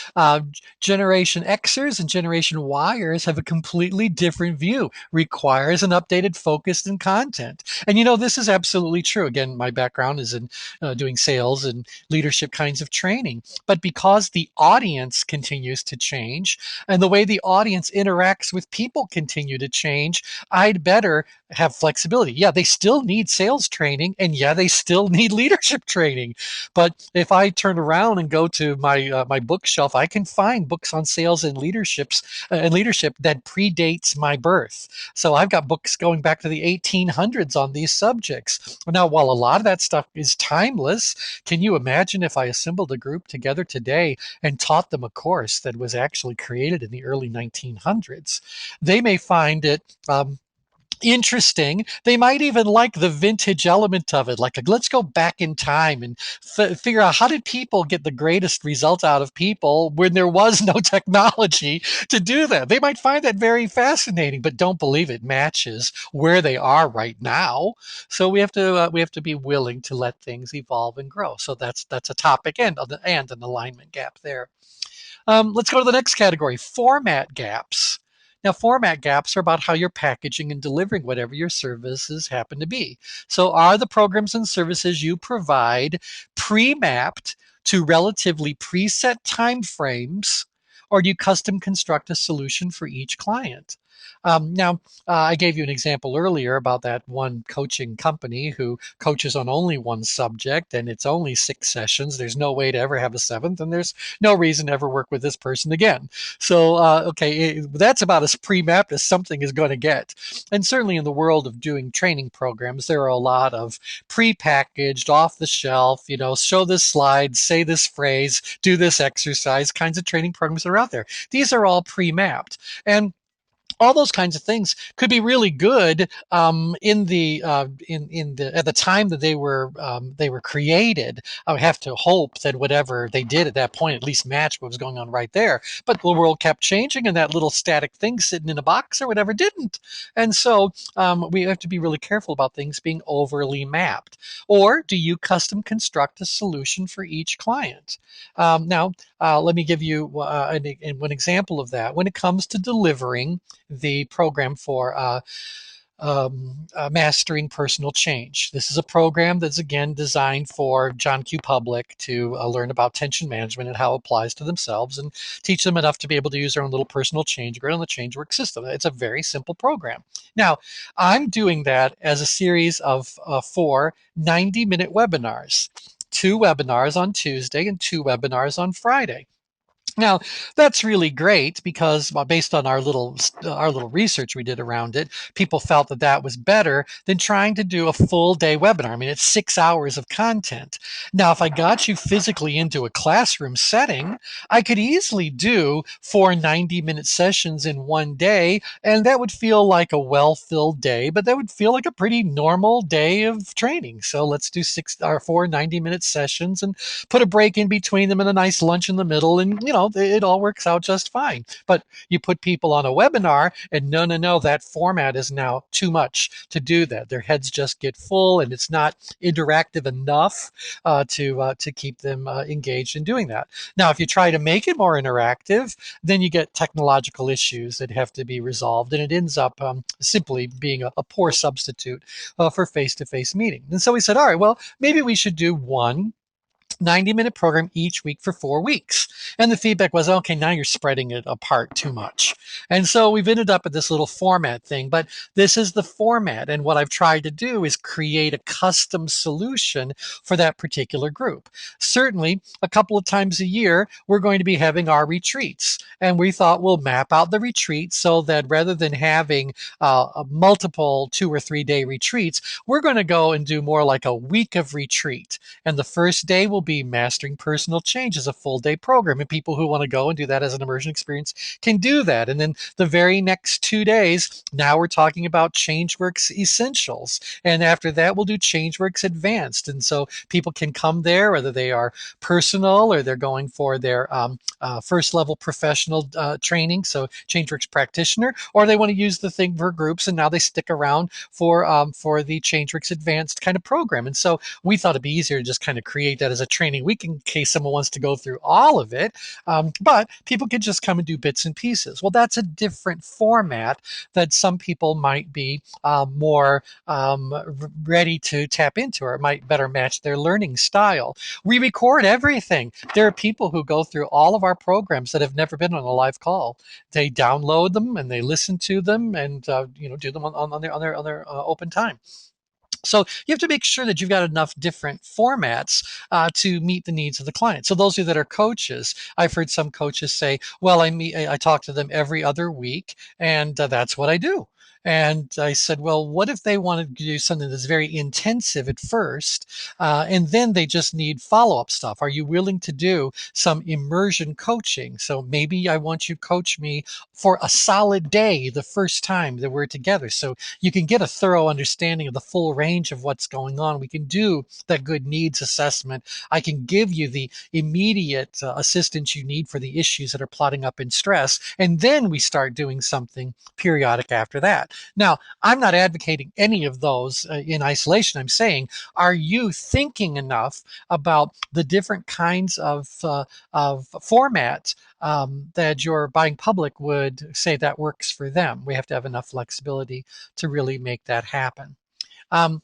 Generation Xers and Generation Yers have a completely different view. Requires an updated, focused, and content. And this is absolutely true. Again, my background is in doing sales and leadership kinds of training. But because the audience continues to change and the way the audience interacts with people continue to change, I'd better have flexibility. Yeah, they still need sales training, and yeah, they still need leadership training. But if I turn around and go to my bookshelf, I can find books on sales and leadership that predates my birth. So I've got books going back to the 1800s on these subjects. Now, while a lot of that stuff is timeless, can you imagine if I assembled a group together today and taught them a course that was actually created in the early 1900s? They may find it interesting. They might even like the vintage element of it. Like, let's go back in time and figure out how did people get the greatest result out of people when there was no technology to do that. They might find that very fascinating, but don't believe it matches where they are right now. So we have to be willing to let things evolve and grow. So that's a topic and an alignment gap there. Let's go to the next category, format gaps. Now, format gaps are about how you're packaging and delivering whatever your services happen to be. So, are the programs and services you provide pre mapped to relatively preset timeframes, or do you custom construct a solution for each client? I gave you an example earlier about that one coaching company who coaches on only one subject and it's only 6 sessions. There's no way to ever have a seventh, and there's no reason to ever work with this person again. So, that's about as pre-mapped as something is going to get. And certainly in the world of doing training programs, there are a lot of pre-packaged, off-the-shelf, show this slide, say this phrase, do this exercise kinds of training programs that are out there. These are all pre-mapped. And all those kinds of things could be really good in the at the time that they were created. I would have to hope that whatever they did at that point at least matched what was going on right there. But the world kept changing, and that little static thing sitting in a box or whatever didn't. And so we have to be really careful about things being overly mapped. Or do you custom construct a solution for each client? Let me give you one example of that. When it comes to delivering the program for Mastering Personal Change. This is a program that's again designed for John Q. Public to learn about tension management and how it applies to themselves and teach them enough to be able to use their own little personal change grid on the ChangeWorks system. It's a very simple program. Now, I'm doing that as a series of 4 90-minute webinars. 2 webinars on Tuesday and 2 webinars on Friday. Now, that's really great because based on our little research we did around it, people felt that that was better than trying to do a full day webinar. I mean, it's 6 hours of content. Now, if I got you physically into a classroom setting, I could easily do 4 90-minute sessions in one day, and that would feel like a well-filled day, but that would feel like a pretty normal day of training. So let's do 4 90-minute sessions and put a break in between them and a nice lunch in the middle, and it all works out just fine. But you put people on a webinar, and no, that format is now too much to do that. Their heads just get full, and it's not interactive enough to keep them engaged in doing that. Now, if you try to make it more interactive, then you get technological issues that have to be resolved, and it ends up simply being a poor substitute for face-to-face meeting. And so we said, all right, well, maybe we should do one 90-minute program each week for 4 weeks. And the feedback was, okay, now you're spreading it apart too much. And so we've ended up at this little format thing, but this is the format. And what I've tried to do is create a custom solution for that particular group. Certainly, a couple of times a year, we're going to be having our retreats. And we thought we'll map out the retreats so that rather than having a multiple 2 or 3 day retreats, we're going to go and do more like a week of retreat. And the first day will be Mastering Personal Change as a full day program. And people who want to go and do that as an immersion experience can do that. And then the very next 2 days, now we're talking about ChangeWorks Essentials. And after that, we'll do ChangeWorks Advanced. And so people can come there, whether they are personal or they're going for their first level professional training, so ChangeWorks practitioner, or they want to use the thing for groups, and now they stick around for the ChangeWorks Advanced kind of program. And so we thought it'd be easier to just kind of create that as a training week in case someone wants to go through all of it. But people could just come and do bits and pieces. Well, that's a different format that some people might be more ready to tap into, or it might better match their learning style. We record everything. There are people who go through all of our programs that have never been on a live call. They download them and they listen to them and do them on their open time. So you have to make sure that you've got enough different formats to meet the needs of the client. So those of you that are coaches, I've heard some coaches say, "Well, I talk to them every other week, and that's what I do." And I said, well, what if they wanted to do something that's very intensive at first, and then they just need follow up stuff? Are you willing to do some immersion coaching? So maybe I want you to coach me for a solid day the first time that we're together. So you can get a thorough understanding of the full range of what's going on. We can do that good needs assessment. I can give you the immediate assistance you need for the issues that are plotting up in stress. And then we start doing something periodic after that. Now, I'm not advocating any of those in isolation. I'm saying, are you thinking enough about the different kinds of formats that your buying public would say that works for them? We have to have enough flexibility to really make that happen. Um,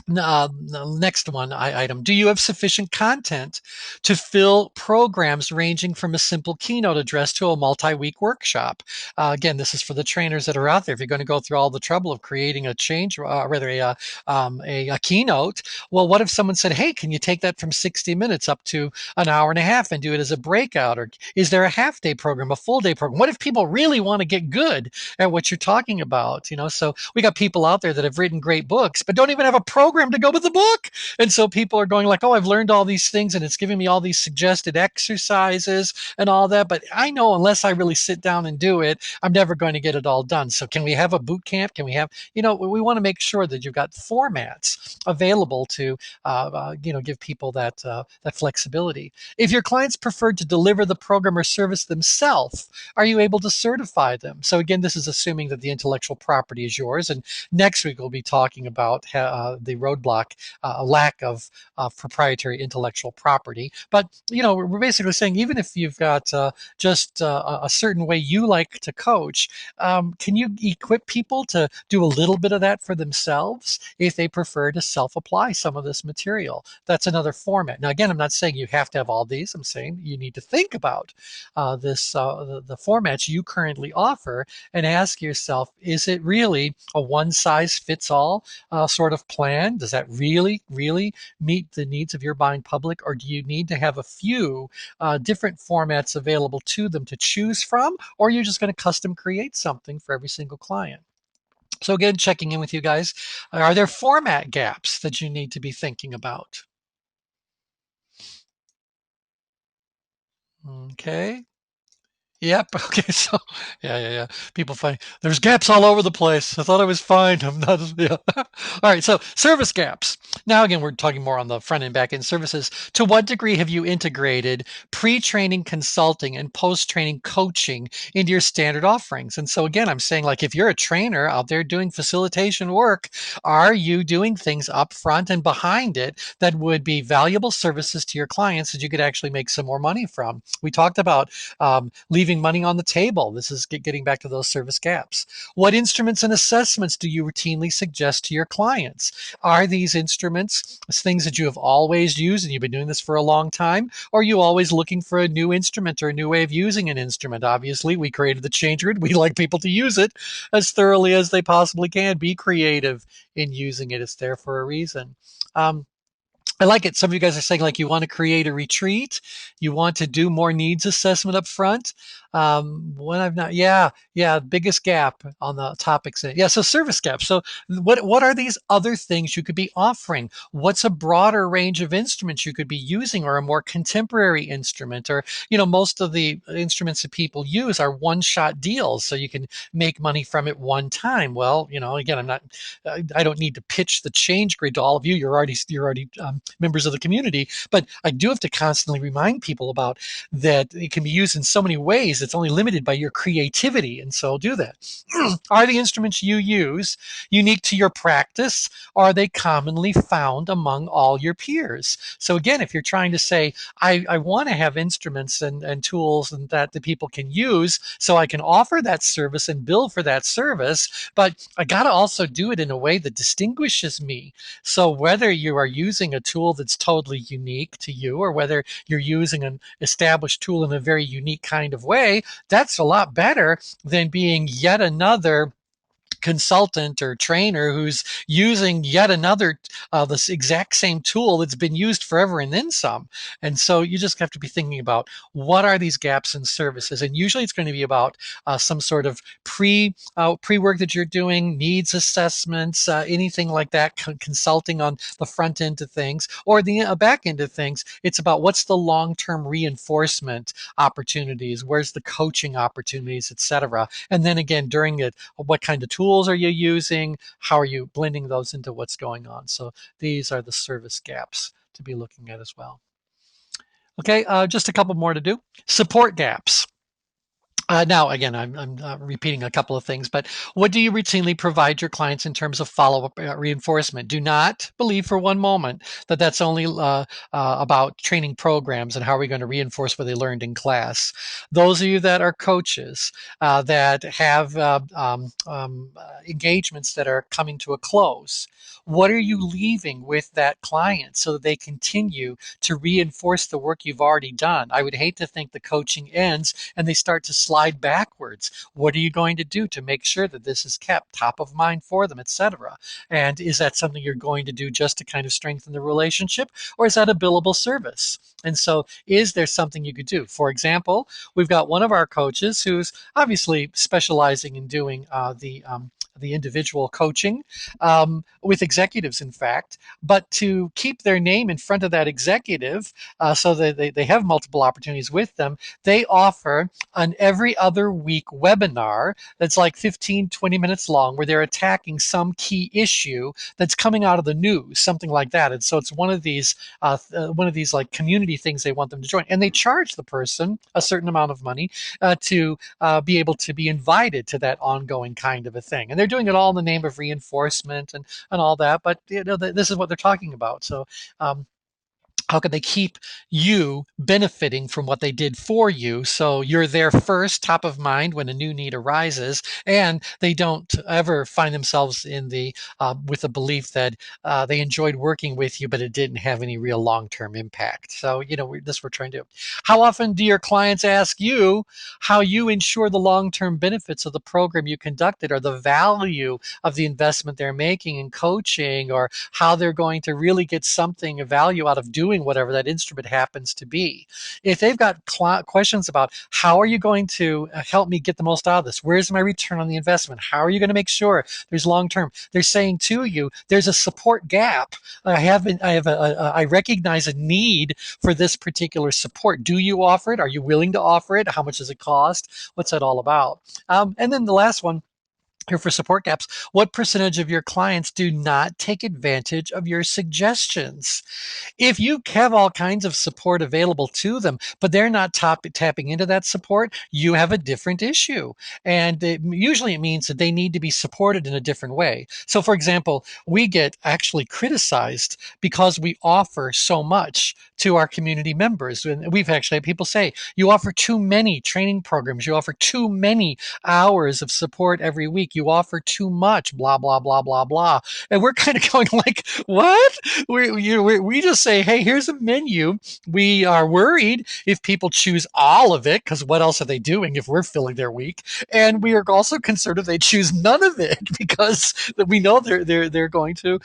Next item. Do you have sufficient content to fill programs ranging from a simple keynote address to a multi-week workshop? Again, this is for the trainers that are out there. If you're going to go through all the trouble of creating a a keynote, well, what if someone said, hey, can you take that from 60 minutes up to an hour and a half and do it as a breakout? Or is there a half day program, a full day program? What if people really want to get good at what you're talking about? So we got people out there that have written great books, but don't even have a program to go with the book. And so people are going like, oh, I've learned all these things and it's giving me all these suggested exercises and all that. But I know unless I really sit down and do it, I'm never going to get it all done. So can we have a boot camp? Can we have, we want to make sure that you've got formats available to, give people that flexibility. If your clients preferred to deliver the program or service themselves, are you able to certify them? So again, this is assuming that the intellectual property is yours. And next week we'll be talking about the roadblock, lack of proprietary intellectual property. But we're basically saying even if you've got just a certain way you like to coach, can you equip people to do a little bit of that for themselves if they prefer to self-apply some of this material? That's another format. Now, again, I'm not saying you have to have all these. I'm saying you need to think about the formats you currently offer and ask yourself, is it really a one size fits all sort of plan? Does that really meet the needs of your buying public? Or do you need to have a few different formats available to them to choose from? Or are you just going to custom create something for every single client? So again, checking in with you guys. Are there format gaps that you need to be thinking about? Okay. Yep. Okay. So, yeah. People find there's gaps all over the place. I thought I was fine. I'm not. Yeah. All right. So, service gaps. Now, again, we're talking more on the front and back end services. To what degree have you integrated pre-training consulting and post-training coaching into your standard offerings? And so, again, I'm saying, like, if you're a trainer out there doing facilitation work, are you doing things up front and behind it that would be valuable services to your clients that you could actually make some more money from? We talked about leaving money on the table. This is getting back to those service gaps. What instruments and assessments do you routinely suggest to your clients? Are these instruments things that you have always used and you've been doing this for a long time? Or are you always looking for a new instrument or a new way of using an instrument? Obviously, we created the ChangeWorks. We like people to use it as thoroughly as they possibly can. Be creative in using it. It's there for a reason. I like it. Some of you guys are saying like you want to create a retreat, you want to do more needs assessment up front. When I've not, yeah, biggest gap on the topics. Yeah, so service gaps. So what are these other things you could be offering? What's a broader range of instruments you could be using, or a more contemporary instrument? Or most of the instruments that people use are one-shot deals, so you can make money from it one time. Well, again, I don't need to pitch the change grid to all of you. You're already members of the community, but I do have to constantly remind people about that it can be used in so many ways. It's only limited by your creativity, and so do that. Are the instruments you use unique to your practice? Or are they commonly found among all your peers? So again, if you're trying to say, I want to have instruments and tools and that the people can use so I can offer that service and bill for that service, but I got to also do it in a way that distinguishes me. So whether you are using a tool that's totally unique to you, or whether you're using an established tool in a very unique kind of way, that's a lot better than being yet another consultant or trainer who's using yet another this exact same tool that's been used forever and then some. And so you just have to be thinking about what are these gaps in services, and usually it's going to be about some sort of pre work that you're doing, needs assessments, anything like that, consulting on the front end of things or the back end of things. It's about what's the long term reinforcement opportunities, where's the coaching opportunities, etc. And then again, during it, what kind of tools are you using? How are you blending those into what's going on? So these are the service gaps to be looking at as well. Okay, just a couple more to do. Support gaps. Now, again, I'm repeating a couple of things, but what do you routinely provide your clients in terms of follow-up reinforcement? Do not believe for one moment that that's only about training programs and how are we going to reinforce what they learned in class. Those of you that are coaches that have engagements that are coming to a close, what are you leaving with that client so that they continue to reinforce the work you've already done? I would hate to think the coaching ends and they start to slide backwards. What are you going to do to make sure that this is kept top of mind for them, etc.? And is that something you're going to do just to kind of strengthen the relationship, or is that a billable service? And so, is there something you could do? For example, we've got one of our coaches who's obviously specializing in doing the individual coaching with executives, in fact, but to keep their name in front of that executive so that they have multiple opportunities with them, they offer an every other week webinar that's like 15, 20 minutes long where they're attacking some key issue that's coming out of the news, something like that. And so it's one of these like community things they want them to join. And they charge the person a certain amount of money to be able to be invited to that ongoing kind of a thing. And they're doing it all in the name of reinforcement and all that. But this is what they're talking about. So how can they keep you benefiting from what they did for you so you're there first, top of mind when a new need arises, and they don't ever find themselves in the with the belief that they enjoyed working with you but it didn't have any real long-term impact. So this we're trying to do. How often do your clients ask you how you ensure the long-term benefits of the program you conducted or the value of the investment they're making in coaching, or how they're going to really get something of value out of doing whatever that instrument happens to be? If they've got questions about how are you going to help me get the most out of this, where's my return on the investment, how are you going to make sure there's long term, they're saying to you there's a support gap. I recognize a need for this particular support. Do you offer it? Are you willing to offer it? How much does it cost? What's that all about? And then the last one here for support gaps: what percentage of your clients do not take advantage of your suggestions? If you have all kinds of support available to them, but they're not tapping into that support, you have a different issue. And usually it means that they need to be supported in a different way. So, for example, we get actually criticized because we offer so much to our community members. And we've actually had people say, you offer too many training programs, you offer too many hours of support every week, you offer too much, blah, blah, blah, blah, blah. And we're kind of going like, what? We just say, hey, here's a menu. We are worried if people choose all of it, because what else are they doing if we're filling their week? And we are also concerned if they choose none of it, because we know they're going to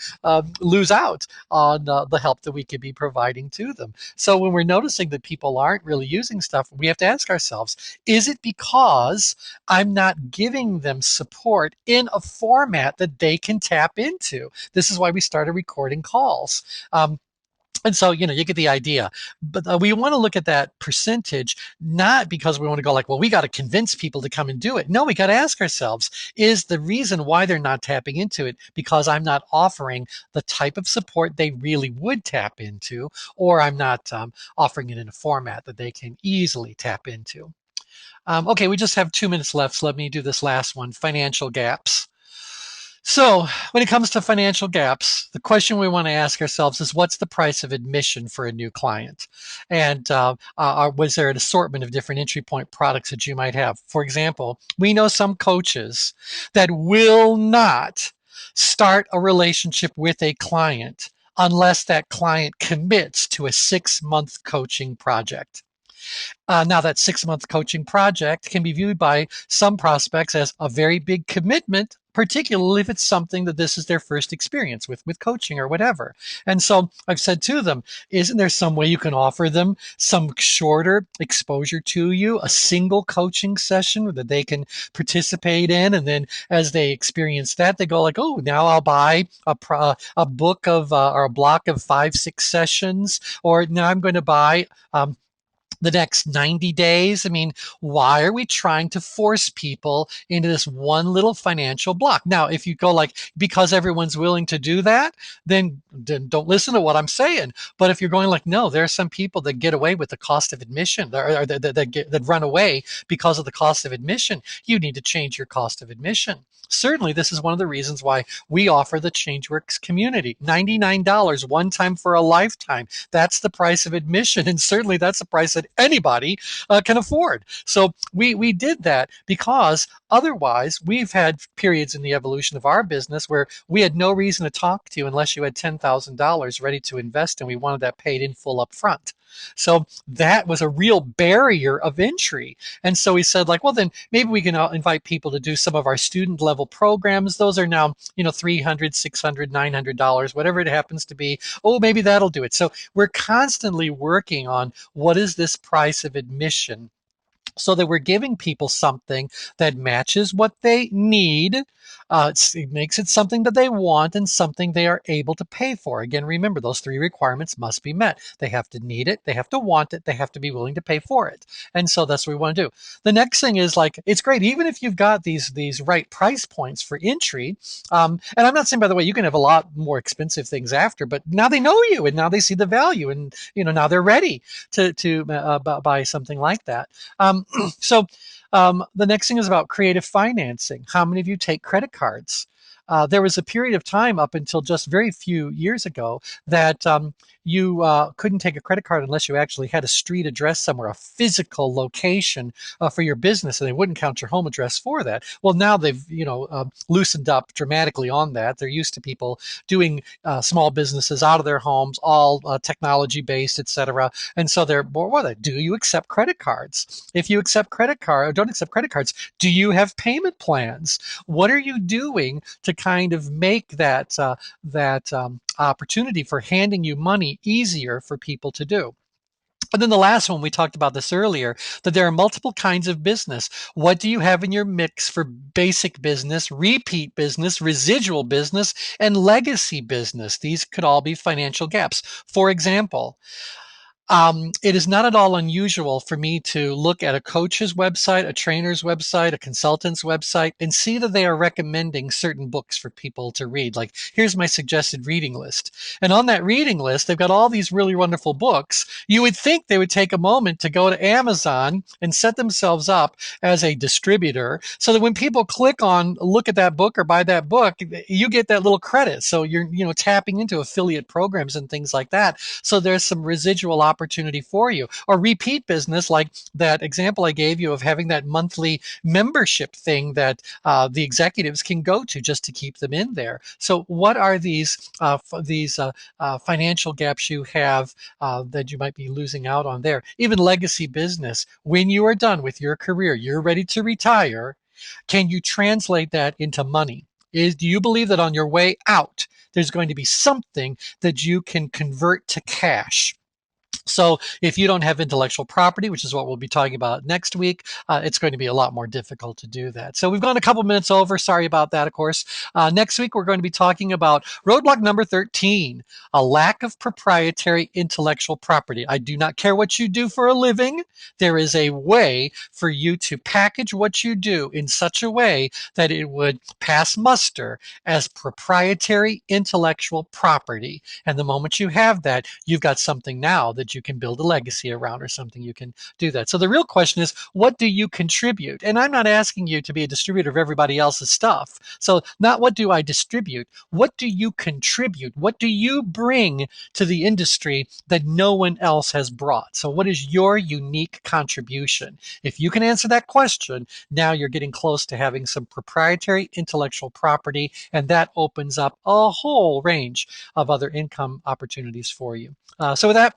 lose out on the help that we could be providing to them. So when we're noticing that people aren't really using stuff, we have to ask ourselves, is it because I'm not giving them support in a format that they can tap into? This is why we started recording calls. And so, you get the idea. But we want to look at that percentage, not because we want to go like, well, we got to convince people to come and do it. No, we got to ask ourselves, is the reason why they're not tapping into it because I'm not offering the type of support they really would tap into, or I'm not offering it in a format that they can easily tap into? Okay, we just have 2 minutes left, so let me do this last one: financial gaps. So, when it comes to financial gaps, the question we want to ask ourselves is, what's the price of admission for a new client? And was there an assortment of different entry point products that you might have? For example, we know some coaches that will not start a relationship with a client unless that client commits to a 6-month coaching project. Now, that 6-month coaching project can be viewed by some prospects as a very big commitment particularly if it's something that this is their first experience with coaching or whatever. And so I've said to them, isn't there some way you can offer them some shorter exposure to you, a single coaching session that they can participate in, and then as they experience that, they go like, oh, now I'll buy a book of or a block of 5, 6 sessions, or now I'm going to buy the next 90 days. I mean, why are we trying to force people into this one little financial block? Now, if you go like, because everyone's willing to do that, then don't listen to what I'm saying. But if you're going like, no, there are some people that get away with the cost of admission, or that run away because of the cost of admission, you need to change your cost of admission. Certainly, this is one of the reasons why we offer the ChangeWorks community. $99 one time for a lifetime. That's the price of admission, and certainly that's the price that anybody can afford. So we did that because otherwise we've had periods in the evolution of our business where we had no reason to talk to you unless you had $10,000 ready to invest, and we wanted that paid in full up front. So that was a real barrier of entry. And so we said like, well, then maybe we can invite people to do some of our student level programs. Those are now, $300, $600, $900, whatever it happens to be. Oh, maybe that'll do it. So we're constantly working on what is this price of admission, so that we're giving people something that matches what they need. It makes it something that they want and something they are able to pay for. Again, remember, those three requirements must be met. They have to need it, they have to want it, they have to be willing to pay for it. And so that's what we want to do. The next thing is like, it's great, even if you've got these right price points for entry. And I'm not saying, by the way, you can have a lot more expensive things after, but now they know you and now they see the value, and now they're ready to buy something like that. So the next thing is about creative financing. How many of you take credit cards? There was a period of time up until just very few years ago that you couldn't take a credit card unless you actually had a street address somewhere, a physical location for your business, and they wouldn't count your home address for that. Well, now they've loosened up dramatically on that. They're used to people doing small businesses out of their homes, all technology based, etc. And so they're more, well, do you accept credit cards? If you accept credit card or don't accept credit cards, do you have payment plans? What are you doing to kind of make that opportunity for handing you money easier for people to do? And then the last one, we talked about this earlier, that there are multiple kinds of business. What do you have in your mix for basic business, repeat business, residual business, and legacy business? These could all be financial gaps. For example, it is not at all unusual for me to look at a coach's website, a trainer's website, a consultant's website, and see that they are recommending certain books for people to read. Like, here's my suggested reading list. And on that reading list, they've got all these really wonderful books. You would think they would take a moment to go to Amazon and set themselves up as a distributor so that when people click on look at that book or buy that book, you get that little credit. So you're, tapping into affiliate programs and things like that. So there's some residual opportunity for you. Or repeat business, like that example I gave you of having that monthly membership thing that the executives can go to just to keep them in there. So what are these financial gaps you have that you might be losing out on there? Even legacy business. When you are done with your career, you're ready to retire, can you translate that into money? Do you believe that on your way out, there's going to be something that you can convert to cash? So if you don't have intellectual property, which is what we'll be talking about next week, it's going to be a lot more difficult to do that. So we've gone a couple minutes over. Sorry about that, of course. Next week, we're going to be talking about roadblock number 13, a lack of proprietary intellectual property. I do not care what you do for a living. There is a way for you to package what you do in such a way that it would pass muster as proprietary intellectual property. And the moment you have that, you've got something now that you can build a legacy around, or something you can do that. So the real question is, what do you contribute? And I'm not asking you to be a distributor of everybody else's stuff. So not what do I distribute? What do you contribute? What do you bring to the industry that no one else has brought? So what is your unique contribution? If you can answer that question, now you're getting close to having some proprietary intellectual property, and that opens up a whole range of other income opportunities for you. So with that,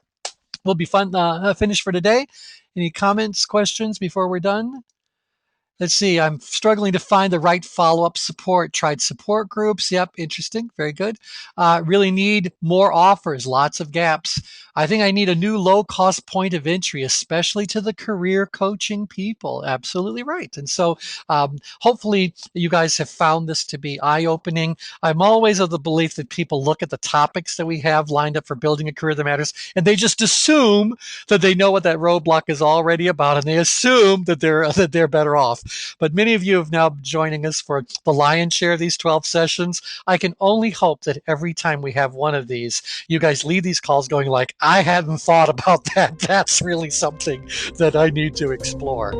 we'll be finished for today. Any comments, questions before we're done? Let's see. I'm struggling to find the right follow-up support. Tried support groups. Yep, interesting. Very good. Really need more offers. Lots of gaps. I think I need a new low-cost point of entry, especially to the career coaching people. Absolutely right. And so, hopefully, you guys have found this to be eye-opening. I'm always of the belief that people look at the topics that we have lined up for building a career that matters, and they just assume that they know what that roadblock is already about, and they assume that they're better off. But many of you have now been joining us for the lion's share of these 12 sessions. I can only hope that every time we have one of these, you guys leave these calls going like, I hadn't thought about that. That's really something that I need to explore.